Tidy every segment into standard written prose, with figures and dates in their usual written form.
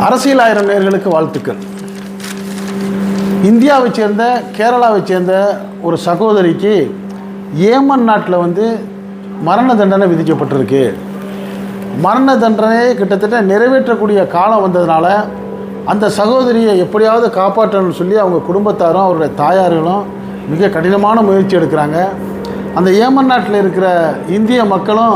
அரசியல் ஆயிரம் நேயர்களுக்கு வாழ்த்துக்கள். இந்தியாவை சேர்ந்த கேரளாவை சேர்ந்த ஒரு சகோதரிக்கு ஏமன் நாட்டில் மரண தண்டனை விதிக்கப்பட்டிருக்கு. மரண தண்டனையை கிட்டத்தட்ட நிறைவேற்றக்கூடிய காலம் வந்ததுனால அந்த சகோதரியை எப்படியாவது காப்பாற்றணும்னு சொல்லி அவங்க குடும்பத்தாரும் அவருடைய தாயார்களும் மிக கடினமான முயற்சி எடுக்கிறாங்க. அந்த ஏமன் நாட்டில் இருக்கிற இந்திய மக்களும்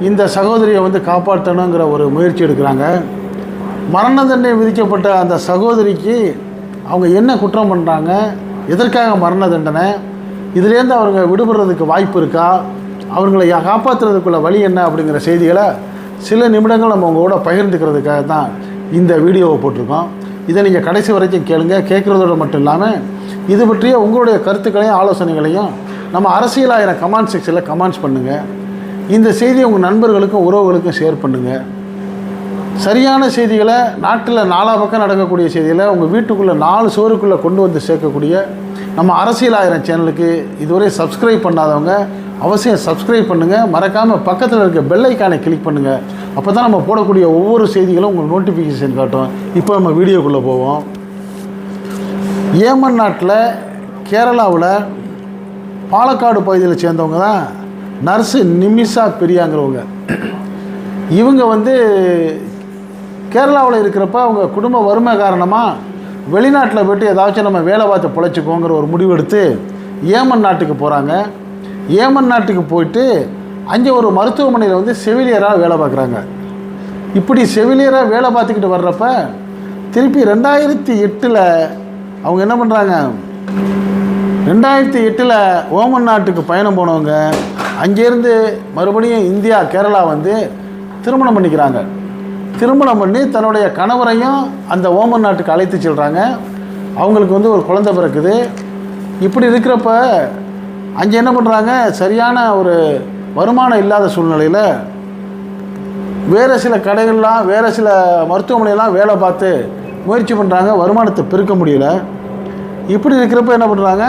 இந்த சகோதரியை காப்பாற்றணுங்கிற ஒரு முயற்சி எடுக்கிறாங்க. மரண தண்டனை விதிக்கப்பட்ட அந்த சகோதரிக்கு அவங்க என்ன குற்றம் பண்ணுறாங்க, எதற்காக மரண தண்டனை, இதுலேருந்து அவங்க விடுபடுறதுக்கு வாய்ப்பு இருக்கா, அவங்களை காப்பாற்றுறதுக்குள்ள வழி என்ன அப்படிங்கிற செய்திகளை சில நிமிடங்கள் நம்ம உங்களோட பகிர்ந்துக்கிறதுக்காக தான் இந்த வீடியோவை போட்டிருக்கோம். இதை நீங்கள் கடைசி வரைக்கும் கேளுங்க. கேட்குறதோடு மட்டும் இல்லாமல் இது பற்றிய உங்களுடைய கருத்துக்களையும் ஆலோசனைகளையும் நம்ம அரசியல் ஆயிரம் கமெண்ட் செக்ஷனில் கமெண்ட்ஸ் பண்ணுங்கள். இந்த செய்தியை உங்கள் நண்பர்களுக்கும் உறவுகளுக்கும் ஷேர் பண்ணுங்கள். சரியான செய்திகளை, நாட்டில் நாலா பக்கம் நடக்கக்கூடிய செய்திகளை உங்கள் வீட்டுக்குள்ளே 4 சுவருக்குள்ளே கொண்டு வந்து சேர்க்கக்கூடிய நம்ம அரசியல் ஆயிரம் சேனலுக்கு இதுவரை சப்ஸ்கிரைப் பண்ணாதவங்க அவசியம் சப்ஸ்கிரைப் பண்ணுங்கள். மறக்காமல் பக்கத்தில் இருக்க பெல் ஐக்கானை கிளிக் பண்ணுங்கள். அப்போ தான் நம்ம போடக்கூடிய ஒவ்வொரு செய்திகளும் உங்களுக்கு நோட்டிஃபிகேஷன் காட்டும். இப்போ நம்ம வீடியோக்குள்ளே போவோம். ஏமன் நாட்டில் கேரளாவில் பாலக்காடு பகுதியில் சேர்ந்தவங்க தான் நர்ஸு நிமிஷா பிரியாங்கிறவங்க. இவங்க கேரளாவில் இருக்கிறப்ப அவங்க குடும்ப வறுமை காரணமாக வெளிநாட்டில் போய்ட்டு ஏதாச்சும் நம்ம வேலை பார்த்து பிழைச்சிக்கோங்கிற ஒரு முடிவு எடுத்து ஏமன் நாட்டுக்கு போகிறாங்க. ஏமன் நாட்டுக்கு போயிட்டு அங்கே ஒரு மருத்துவமனையில் செவிலியராக வேலை பார்க்குறாங்க. இப்படி செவிலியராக வேலை பார்த்துக்கிட்டு வர்றப்ப திருப்பி 2008 அவங்க என்ன பண்ணுறாங்க, 2008 ஓமன் நாட்டுக்கு பயணம் போனவங்க அங்கேருந்து மறுபடியும் இந்தியா கேரளா திருமணம் பண்ணிக்கிறாங்க. திருமணம் பண்ணி தன்னுடைய கணவரையும் அந்த ஓமன் நாட்டுக்கு அழைத்து செல்கிறாங்க. அவங்களுக்கு ஒரு குழந்தை பிறக்குது. இப்படி இருக்கிறப்ப அங்கே என்ன பண்ணுறாங்க, சரியான ஒரு வருமானம் இல்லாத சூழ்நிலையில் வேறு சில கடைகள்லாம் வேறு சில மருத்துவமனையெல்லாம் வேலை பார்த்து முயற்சி பண்ணுறாங்க. வருமானத்தை பெருக்க முடியல. இப்படி இருக்கிறப்ப என்ன பண்ணுறாங்க,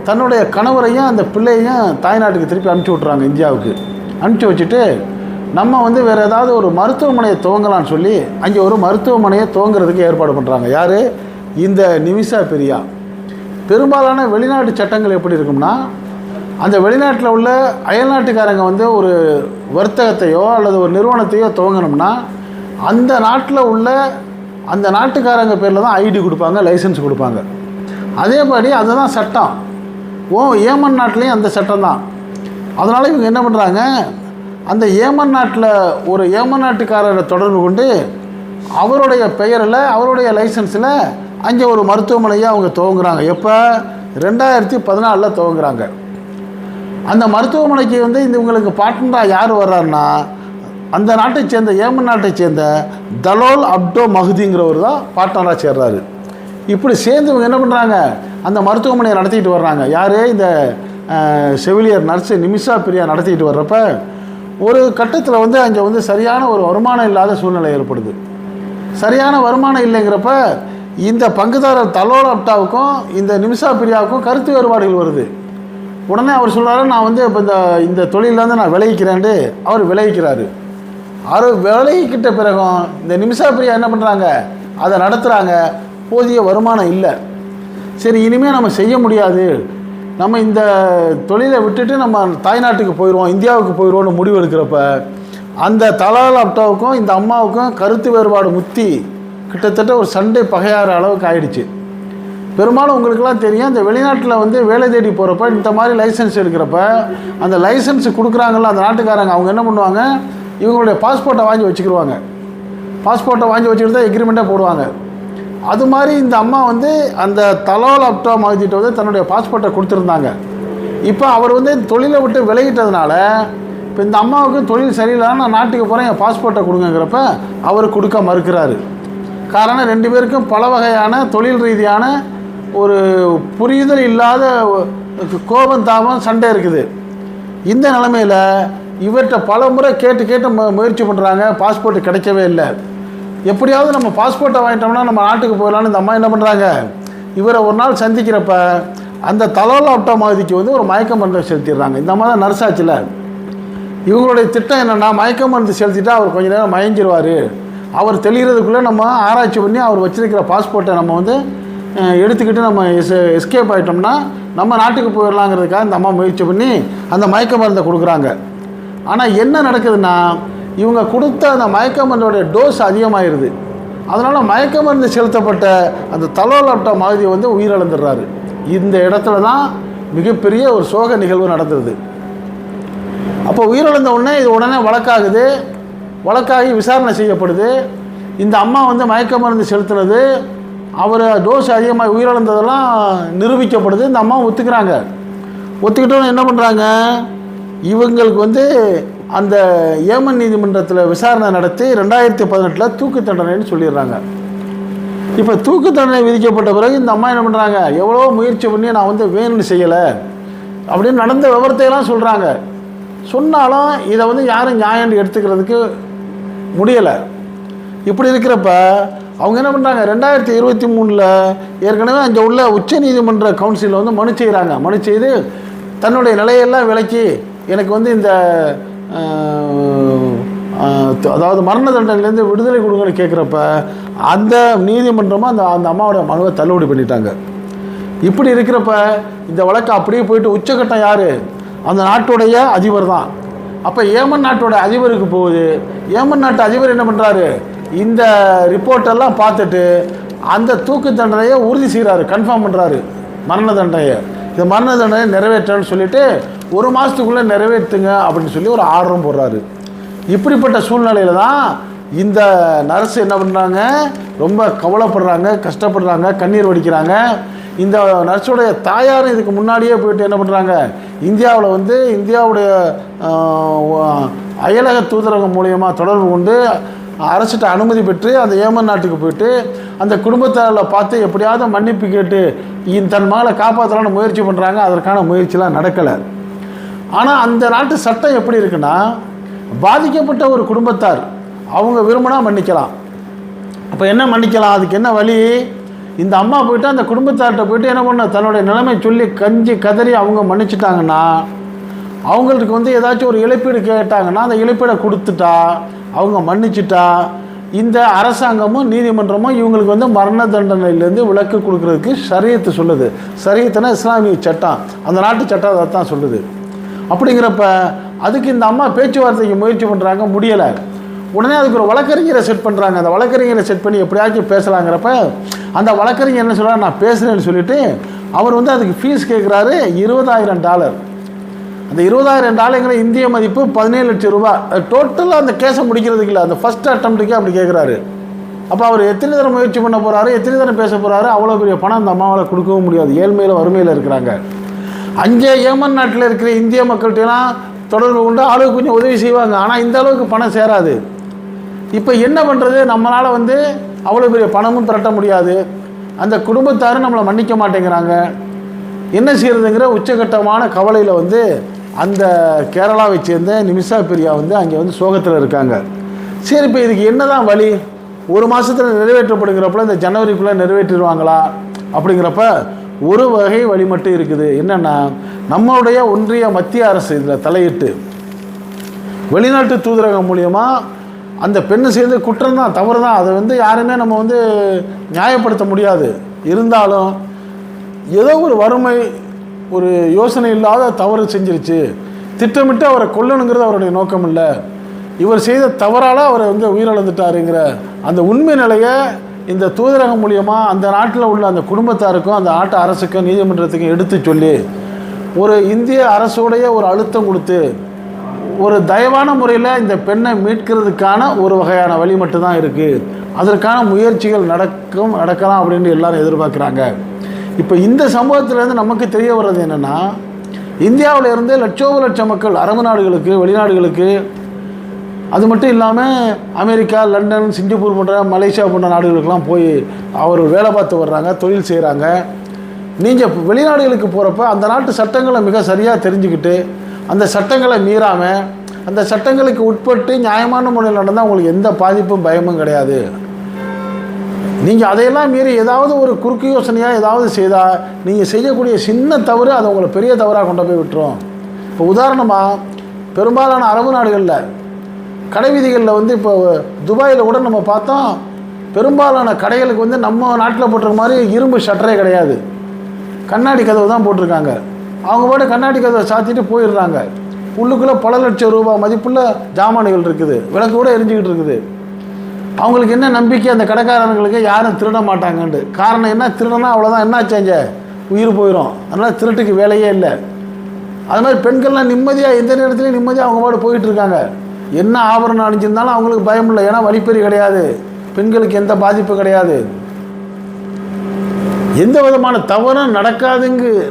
தன்னுடைய கணவரையும் அந்த பிள்ளையையும் தாய்நாட்டுக்கு திருப்பி அனுப்பிச்சி விட்றாங்க. இந்தியாவுக்கு அனுப்பிச்சி வச்சுட்டு நம்ம வேறு ஏதாவது ஒரு மருத்துவமனையை துவங்கலான்னு சொல்லி அங்கே ஒரு மருத்துவமனையை துவங்கிறதுக்கு ஏற்பாடு பண்ணுறாங்க. யார், இந்த நிமிஷா பிரியா. பெரும்பாலான வெளிநாட்டு சட்டங்கள் எப்படி இருக்கும்னா, அந்த வெளிநாட்டில் உள்ள அயல்நாட்டுக்காரங்க ஒரு வர்த்தகத்தையோ அல்லது ஒரு நிறுவனத்தையோ துவங்கணும்னா அந்த நாட்டில் உள்ள அந்த நாட்டுக்காரங்க பேரில் தான் ஐடி கொடுப்பாங்க, லைசன்ஸ் கொடுப்பாங்க. அதே மாதிரி அதுதான் சட்டம். ஏமன் நாட்டிலையும் அந்த சட்டம் தான். அதனால் இவங்க என்ன பண்ணுறாங்க, அந்த ஏமன் நாட்டில் ஒரு ஏமன் நாட்டுக்காரரை தொடர்பு கொண்டு அவருடைய பெயரில் அவருடைய லைசன்ஸில் அங்கே ஒரு மருத்துவமனையை அவங்க துவங்குறாங்க. எப்போ, 2014 துவங்குறாங்க. அந்த மருத்துவமனைக்கு இவங்களுக்கு பார்ட்னராக யார் வர்றாருன்னா, அந்த நாட்டை சேர்ந்த ஏமன் நாட்டை சேர்ந்த தலோல் அப்டோ மஹதிங்கிறவர் தான் பார்ட்னராக சேர்றாரு. இப்படி சேர்ந்து இவங்க என்ன பண்ணுறாங்க, அந்த மருத்துவமனையை நடத்திக்கிட்டு வர்றாங்க. யார், இந்த செவிலியர் நர்ஸு நிமிஷா பிரியா நடத்திக்கிட்டு வர்றப்ப ஒரு கட்டத்தில் அங்கே சரியான ஒரு வருமானம் இல்லாத சூழ்நிலை ஏற்படுது. சரியான வருமானம் இல்லைங்கிறப்ப இந்த பங்குதாரர் தலோல் அப்டாவுக்கும் இந்த நிமிஷா பிரியாவுக்கும் கருத்து வேறுபாடுகள் வருது. உடனே அவர் சொல்கிறாரு, நான் இப்போ இந்த தொழிலேருந்து நான் விளைவிக்கிறேன்ட்டு அவர் விளைவிக்கிறாரு. அவர் விளைவிக்கிட்ட பிறகும் இந்த நிமிஷா பிரியா என்ன பண்ணுறாங்க, அதை நடத்துகிறாங்க. போதிய வருமானம் இல்லை. சரி, இனிமேல் நம்ம செய்ய முடியாது, நம்ம இந்த தொழிலை விட்டுட்டு நம்ம தாய்நாட்டுக்கு போயிடுவோம், இந்தியாவுக்கு போயிடுவோம்னு முடிவு எடுக்கிறப்ப அந்த தலால் அப்டாவுக்கும் இந்த அம்மாவுக்கும் கருத்து வேறுபாடு முத்தி கிட்டத்தட்ட ஒரு சண்டை பகையாற அளவுக்கு ஆயிடுச்சு. பெரும்பாலும் உங்களுக்கெல்லாம் தெரியும், இந்த வெளிநாட்டில் வேலை தேடி போகிறப்ப இந்த மாதிரி லைசன்ஸ் எடுக்கிறப்ப அந்த லைசன்ஸ் கொடுக்குறாங்கல்ல அந்த நாட்டுக்காரங்க, அவங்க என்ன பண்ணுவாங்க, இவங்களுடைய பாஸ்போர்ட்டை வாங்கி வச்சுக்கிடுவாங்க. பாஸ்போர்ட்டை வாங்கி வச்சுக்கிட்டு தான் எக்ரிமெண்ட்டாக போடுவாங்க. அது மாதிரி இந்த அம்மா அந்த தலோல் அப்டா மஹதிட்ட தன்னுடைய பாஸ்போர்ட்டை கொடுத்துருந்தாங்க. இப்போ அவர் தொழிலை விட்டு விலகிட்டதுனால இப்போ இந்த அம்மாவுக்கு தொழில் சரியில்லைன்னா நான் நாட்டுக்கு போகிறேன், என் பாஸ்போர்ட்டை கொடுங்கிறப்ப அவர் கொடுக்க மறுக்கிறாரு. காரணம், 2 பேருக்கும் பல வகையான தொழில் ரீதியான ஒரு புரிதல் இல்லாத கோபம் தாபம் சண்டை இருக்குது. இந்த நிலைமையில் இவர்கிட்ட பல முறை கேட்டு முயற்சி பண்ணுறாங்க. பாஸ்போர்ட்டு கிடைக்கவே இல்லை. எப்படியாவது நம்ம பாஸ்போர்ட்டை வாங்கிட்டோம்னா நம்ம நாட்டுக்கு போயிடலான்னு இந்த அம்மா என்ன பண்ணுறாங்க, இவரை ஒரு நாள் சந்திக்கிறப்ப அந்த தலோல் அப்டா மஹதிக்கு ஒரு மயக்க மருந்து செலுத்திடுறாங்க. இந்த அம்மா தான் நர்ஸாச்சில். இவங்களுடைய திட்டம் என்னென்னா, மயக்க மருந்து செலுத்திட்டா அவர் கொஞ்ச நேரம் மயங்கிடுவார், அவர் தெளிகிறதுக்குள்ளே நம்ம ஆராய்ச்சி பண்ணி அவர் வச்சிருக்கிற பாஸ்போர்ட்டை நம்ம வந்து எடுத்துக்கிட்டு நம்ம எஸ்கேப் ஆகிட்டோம்னா நம்ம நாட்டுக்கு போயிடலாங்கிறதுக்காக இந்த அம்மா முயற்சி பண்ணி அந்த மயக்க மருந்தை கொடுக்குறாங்க. ஆனால் என்ன நடக்குதுன்னா, இவங்க கொடுத்த அந்த மயக்க மருந்தோடைய டோஸ் அதிகமாகிடுது. அதனால் மயக்க மருந்து செலுத்தப்பட்ட அந்த தலோலப்டா மாதிரி வந்து உயிரிழந்துடுறாரு. இந்த இடத்துல தான் மிகப்பெரிய ஒரு சோக நிகழ்வு நடந்துருது. அப்போ உயிரிழந்த உடனே இது உடனே வழக்காகுது. வழக்காகி விசாரணை செய்யப்படுது. இந்த அம்மா வந்து மயக்க மருந்து செலுத்தினது, அவர் டோஸ் அதிகமாக உயிரிழந்ததெல்லாம் நிரூபிக்கப்படுது. இந்த அம்மா ஒத்துக்கிறாங்க. ஒத்துக்கிட்டோன்னு என்ன பண்ணுறாங்க, இவங்களுக்கு வந்து அந்த ஏமன் நீதிமன்றத்தில் விசாரணை நடத்தி 2018 தூக்கு தண்டனைன்னு சொல்லிடுறாங்க. இப்போ தூக்கு தண்டனை விதிக்கப்பட்ட பிறகு இந்த அம்மா என்ன பண்ணுறாங்க, எவ்வளோ முயற்சி பண்ணி நான் வந்து வேணும்னு செய்யலை அப்படின்னு நடந்த விவரத்தையெல்லாம் சொல்கிறாங்க. சொன்னாலும் இதை வந்து யாரும் நியாயம் எடுத்துக்கிறதுக்கு முடியலை. இப்படி இருக்கிறப்ப அவங்க என்ன பண்ணுறாங்க, 2023 ஏற்கனவே அங்கே உள்ள உச்ச நீதிமன்ற கவுன்சிலில் வந்து மனு செய்கிறாங்க. மனு செய்து தன்னுடைய நிலையெல்லாம் விளக்கி எனக்கு வந்து இந்த அதாவது மரண தண்டனையிலேருந்து விடுதலை கொடுங்கன்னு கேட்குறப்ப அந்த நீதிமன்றமும் அந்த அம்மாவோட மனுவை தள்ளுபடி பண்ணிட்டாங்க. இப்படி இருக்கிறப்ப இந்த வழக்கு அப்படியே போயிட்டு உச்சக்கட்டம் யார், அந்த நாட்டுடைய அதிபர் தான். அப்போ ஏமன் நாட்டோட அதிபருக்கு போகுது. ஏமன் நாட்டு அதிபர் என்ன பண்ணுறாரு, இந்த ரிப்போர்ட்டெல்லாம் பார்த்துட்டு அந்த தூக்கு தண்டனையை உறுதி செய்கிறாரு, கன்ஃபார்ம் பண்ணுறாரு மரண தண்டனையை. இந்த மரண தண்டனையை நிறைவேற்றன்னு சொல்லிவிட்டு 1 மாதத்துக்குள்ளே நிறைவேற்றுங்க அப்படின்னு சொல்லி ஒரு ஆர்டரும் போடுறாரு. இப்படிப்பட்ட சூழ்நிலையில் தான் இந்த நர்ஸ் என்ன பண்ணுறாங்க, ரொம்ப கவலைப்படுறாங்க, கஷ்டப்படுறாங்க, கண்ணீர் வடிக்கிறாங்க. இந்த நர்ஸுடைய தாயாரும் இதுக்கு முன்னாடியே போயிட்டு என்ன பண்ணுறாங்க, இந்தியாவில் வந்து இந்தியாவுடைய அயலக தூதரகம் மூலயமா தொடர்பு கொண்டு அரசிட்ட அனுமதி பெற்று அந்த ஏமன் நாட்டுக்கு போயிட்டு அந்த குடும்பத்தாரில் பார்த்து எப்படியாவது மன்னிப்பு கேட்டு தன் மகளை காப்பாற்றலான்னு முயற்சி பண்ணுறாங்க. அதற்கான முயற்சிலாம் நடக்கலை. ஆனால் அந்த நாட்டு சட்டம் எப்படி இருக்குன்னா, பாதிக்கப்பட்ட ஒரு குடும்பத்தார் அவங்க விரும்பினா மன்னிக்கலாம். அப்போ என்ன மன்னிக்கலாம், அதுக்கு என்ன வழி, இந்த அம்மா போய்ட்டு அந்த குடும்பத்தார்கிட்ட போய்ட்டு என்ன பண்ண, தன்னுடைய நிலைமை சொல்லி கஞ்சி கதறி அவங்க மன்னிச்சிட்டாங்கன்னா, அவங்களுக்கு வந்து ஏதாச்சும் ஒரு இழப்பீடு கேட்டாங்கன்னா அந்த இழப்பீடை கொடுத்துட்டா, அவங்க மன்னிச்சிட்டா, இந்த அரசாங்கமும் நீதிமன்றமும் இவங்களுக்கு வந்து மரண தண்டனையிலேருந்து விலக்கு கொடுக்கறதுக்கு ஷரியத்து சொல்லுது. ஷரியத்துனா இஸ்லாமிய சட்டம், அந்த நாட்டு சட்டம் அதை தான் சொல்லுது. அப்படிங்கிறப்ப அதுக்கு இந்த அம்மா பேச்சுவார்த்தைக்கு முயற்சி பண்ணுறாங்க, முடியலை. உடனே அதுக்கு ஒரு வழக்கறிஞரை செட் பண்ணுறாங்க. அந்த வழக்கறிஞரை செட் பண்ணி எப்படியாச்சும் பேசலாங்கிறப்ப அந்த வழக்கறிஞர் என்ன சொல்கிறார், நான் பேசுகிறேன்னு சொல்லிவிட்டு அவர் வந்து அதுக்கு ஃபீஸ் கேட்குறாரு $20,000. அந்த $20,000 இந்திய மதிப்பு 17 லட்சம் ரூபாய். டோட்டலாக அந்த கேஸை முடிக்கிறதுக்கு இல்லை, அந்த ஃபஸ்ட் அட்டம்ப்ட்டுக்கே அப்படி கேட்குறாரு. அப்போ அவர் எத்தனை தடவை முயற்சி பண்ண போகிறாரு, எத்தனை தடவை பேச போகிறாரு, அவ்வளோ பெரிய பணம் அந்த அம்மாவால் கொடுக்கவும் முடியாது. ஏழ்மையில் வறுமையில் இருக்கிறாங்க. அங்கே ஏமன் நாட்டில் இருக்கிற இந்திய மக்கள்கிட்டலாம் தொடர்பு கொண்டு ஆளுக்கு கொஞ்சம் உதவி செய்வாங்க. ஆனால் இந்த அளவுக்கு பணம் சேராது. இப்போ என்ன பண்ணுறது, நம்மளால் வந்து அவ்வளோ பெரிய பணமும் திரட்ட முடியாது. அந்த குடும்பத்தாரும் நம்மளை மன்னிக்க மாட்டேங்கிறாங்க. என்ன செய்கிறதுங்கிற உச்சகட்டமான கவலையில் வந்து அந்த கேரளாவை சேர்ந்த நிமிஷா பிரியா வந்து அங்கே வந்து சோகத்தில் இருக்காங்க. சரி, இப்போ இதுக்கு என்ன தான் வழி, 1 மாதத்தில் நிறைவேற்றப்படுங்கிறப்ப இந்த ஜனவரிக்குள்ளே நிறைவேற்றிடுவாங்களா அப்படிங்கிறப்ப ஒரு வகை வழி மட்டும் இருக்குது. என்னென்னா, நம்மளுடைய ஒன்றிய மத்திய அரசு இதில் தலையிட்டு வெளிநாட்டு தூதரகம் மூலியமாக அந்த பெண்ணு செய்த குற்றம் தான், தவறு தான், அதை வந்து யாருமே நம்ம வந்து நியாயப்படுத்த முடியாது. இருந்தாலும் ஏதோ ஒரு வறுமை, ஒரு யோசனை இல்லாத தவறு செஞ்சிருச்சு, திட்டமிட்டு அவரை கொல்லணுங்கிறது அவருடைய நோக்கம் இல்லை, இவர் செய்த தவறால் அவரை வந்து உயிரிழந்துட்டாருங்கிற அந்த உண்மை நிலையை இந்த தூதரகம் மூலியமாக அந்த நாட்டில் உள்ள அந்த குடும்பத்தாருக்கும் அந்த நாட்டு அரசுக்கும் நீதிமன்றத்துக்கும் எடுத்து சொல்லி ஒரு இந்திய அரசுடைய ஒரு அழுத்தம் கொடுத்து ஒரு தயவான முறையில் இந்த பெண்ணை மீட்கிறதுக்கான ஒரு வகையான வழி மட்டும்தான் இருக்குது. அதற்கான முயற்சிகள் நடக்கலாம் அப்படின்னு எல்லாரும் எதிர்பார்க்குறாங்க. இப்போ இந்த சம்பவத்திலேருந்து நமக்கு தெரிய வர்றது என்னென்னா, இந்தியாவிலேருந்து லட்சோப மக்கள் அரபு நாடுகளுக்கு, வெளிநாடுகளுக்கு, அது மட்டும் இல்லாமல் அமெரிக்கா, லண்டன், சிங்கப்பூர் போன்ற மலேசியா போன்ற நாடுகளுக்கெல்லாம் போய் அவர் வேலை பார்த்து வர்றாங்க, தொழில் செய்கிறாங்க. நீங்கள் வெளிநாடுகளுக்கு போகிறப்ப அந்த நாட்டு சட்டங்களை மிக சரியாக தெரிஞ்சுக்கிட்டு அந்த சட்டங்களை மீறாமல் அந்த சட்டங்களுக்கு உட்பட்டு நியாயமான முறையில் நடந்தால் உங்களுக்கு எந்த பாதிப்பும் பயமும் கிடையாது. நீங்கள் அதையெல்லாம் மீறி ஏதாவது ஒரு குறுக்கு யோசனையாக ஏதாவது செய்தால் நீங்கள் செய்யக்கூடிய சின்ன தவறு அதை உங்களை பெரிய தவறாக கொண்டு போய் விட்டுரும். இப்போ உதாரணமாக பெரும்பாலான அரபு நாடுகளில் கடை வீதிகளில் வந்து இப்போ துபாயில் கூட நம்ம பார்த்தோம், பெரும்பாலான கடைகளுக்கு வந்து நம்ம நாட்டில் போட்டிருக்க மாதிரி இரும்பு ஷட்டரே கிடையாது, கண்ணாடி கதவு தான் போட்டிருக்காங்க. அவங்க போய்ட்டு கண்ணாடி கதவை சாத்திட்டு போயிடுறாங்க. உள்ளுக்குள்ளே பல லட்சம் ரூபாய் மதிப்புள்ள ஜாமான்கள் இருக்குது, விளக்கு கூட எரிஞ்சிக்கிட்டு இருக்குது. அவங்களுக்கு என்ன நம்பிக்கை, அந்த கடைக்காரங்களுக்கு யாரும் திருட மாட்டாங்கன்ட்டு. காரணம் என்ன, திருடனா அவ்வளோதான், என்ன செஞ்ச உயிர் போயிடும். அதனால் திருட்டுக்கு வேலையே இல்லை. அது மாதிரி பெண்கள்லாம் நிம்மதியாக எந்த நேரத்துலையும் நிம்மதியாக அவங்க பாட்டு போயிட்டுருக்காங்க. என்ன ஆபரணம் அணிஞ்சிருந்தாலும் அவங்களுக்கு பயம் இல்லை, ஏன்னா வழிப்பறி கிடையாது, பெண்களுக்கு எந்த பாதிப்பு கிடையாது, எந்த விதமான தவறும்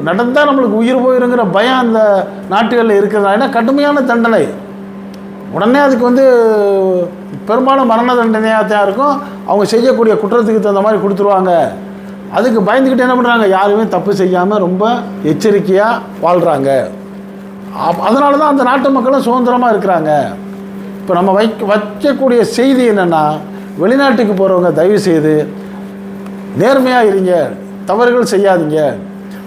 நடந்தால் நம்மளுக்கு உயிர் போயிருங்கிற பயம் அந்த நாட்டுகளில் இருக்கிறதா. ஏன்னா கடுமையான தண்டனை, உடனே அதுக்கு வந்து பெரும்பாலும் மரண தண்டனையாக தான் இருக்கும். அவங்க செய்யக்கூடிய குற்றத்துக்கு தகுந்த மாதிரி கொடுத்துருவாங்க. அதுக்கு பயந்துக்கிட்டு என்ன பண்ணுறாங்க, யாருமே தப்பு செய்யாமல் ரொம்ப எச்சரிக்கையாக வாழ்கிறாங்க. அதனால தான் அந்த நாட்டு மக்களும் சுதந்திரமாக இருக்கிறாங்க. இப்போ நம்ம வைக்கக்கூடிய செய்தி என்னென்னா, வெளிநாட்டுக்கு போகிறவங்க தயவுசெய்து நேர்மையாக இருங்க, தவறுகள் செய்யாதீங்க,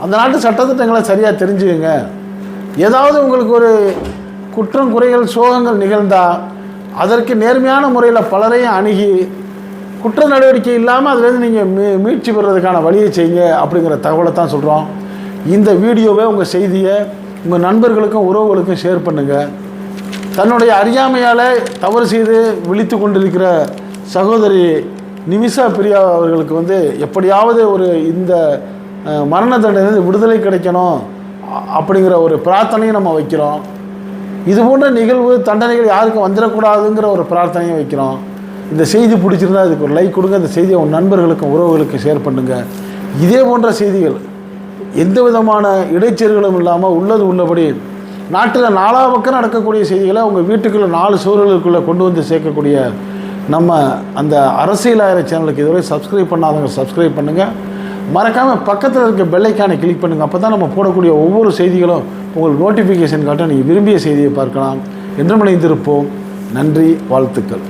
அந்த நாட்டு சட்டத்திட்டங்களை சரியாக தெரிஞ்சுக்கங்க. ஏதாவது உங்களுக்கு ஒரு குற்றம் குறைகள் சோகங்கள் நிகழ்ந்தால் அதற்கு நேர்மையான முறையில் பலரையும் அணுகி குற்ற நடவடிக்கை இல்லாமல் அதுலேருந்து நீங்கள் மீட்சி பெறுறதுக்கான வழியை செய்யுங்க அப்படிங்கிற தகவலை தான் சொல்கிறோம். இந்த வீடியோவை உங்கள் செய்தியை உங்கள் நண்பர்களுக்கும் உறவுகளுக்கும் ஷேர் பண்ணுங்கள். தன்னுடைய அறியாமையால் தவறு செய்து விழித்து கொண்டிருக்கிற சகோதரி நிமிஷா பிரியா அவர்களுக்கு வந்து எப்படியாவது ஒரு இந்த மரண தண்டனை விடுதலை கிடைக்கணும் அப்படிங்கிற ஒரு பிரார்த்தனையும் நம்ம வைக்கிறோம். இது போன்ற நிகழ்வு தண்டனைகள் யாருக்கும் வந்துடக்கூடாதுங்கிற ஒரு பிரார்த்தனையும் வைக்கிறோம். இந்த செய்தி பிடிச்சிருந்தா இதுக்கு ஒரு லைக் கொடுங்க. இந்த செய்தியை உங்கள் நண்பர்களுக்கும் உறவுகளுக்கும் ஷேர் பண்ணுங்கள். இதே போன்ற செய்திகள் எந்த விதமான இடைச்செருகளும் இல்லாமல் உள்ளபடி நாட்டில் நாலா பக்கம் நடக்கக்கூடிய செய்திகளை உங்கள் வீட்டுக்குள்ளே 4 சுவர்களுக்குள்ளே கொண்டு வந்து சேர்க்கக்கூடிய நம்ம அந்த அரசியலாயிரம் சேனலுக்கு இதுவரை சப்ஸ்கிரைப் பண்ணாதவங்க சப்ஸ்கிரைப் பண்ணுங்கள். மறக்காமல் பக்கத்தில் இருக்க பெல் ஐக்கானை கிளிக் பண்ணுங்கள். அப்போ தான் நம்ம போடக்கூடிய ஒவ்வொரு செய்திகளும் உங்களுக்கு நோட்டிஃபிகேஷன் காட்ட நீங்கள் விரும்பிய செய்தியை பார்க்கலாம். என்றும் இணைந்திருப்போம். நன்றி, வாழ்த்துக்கள்.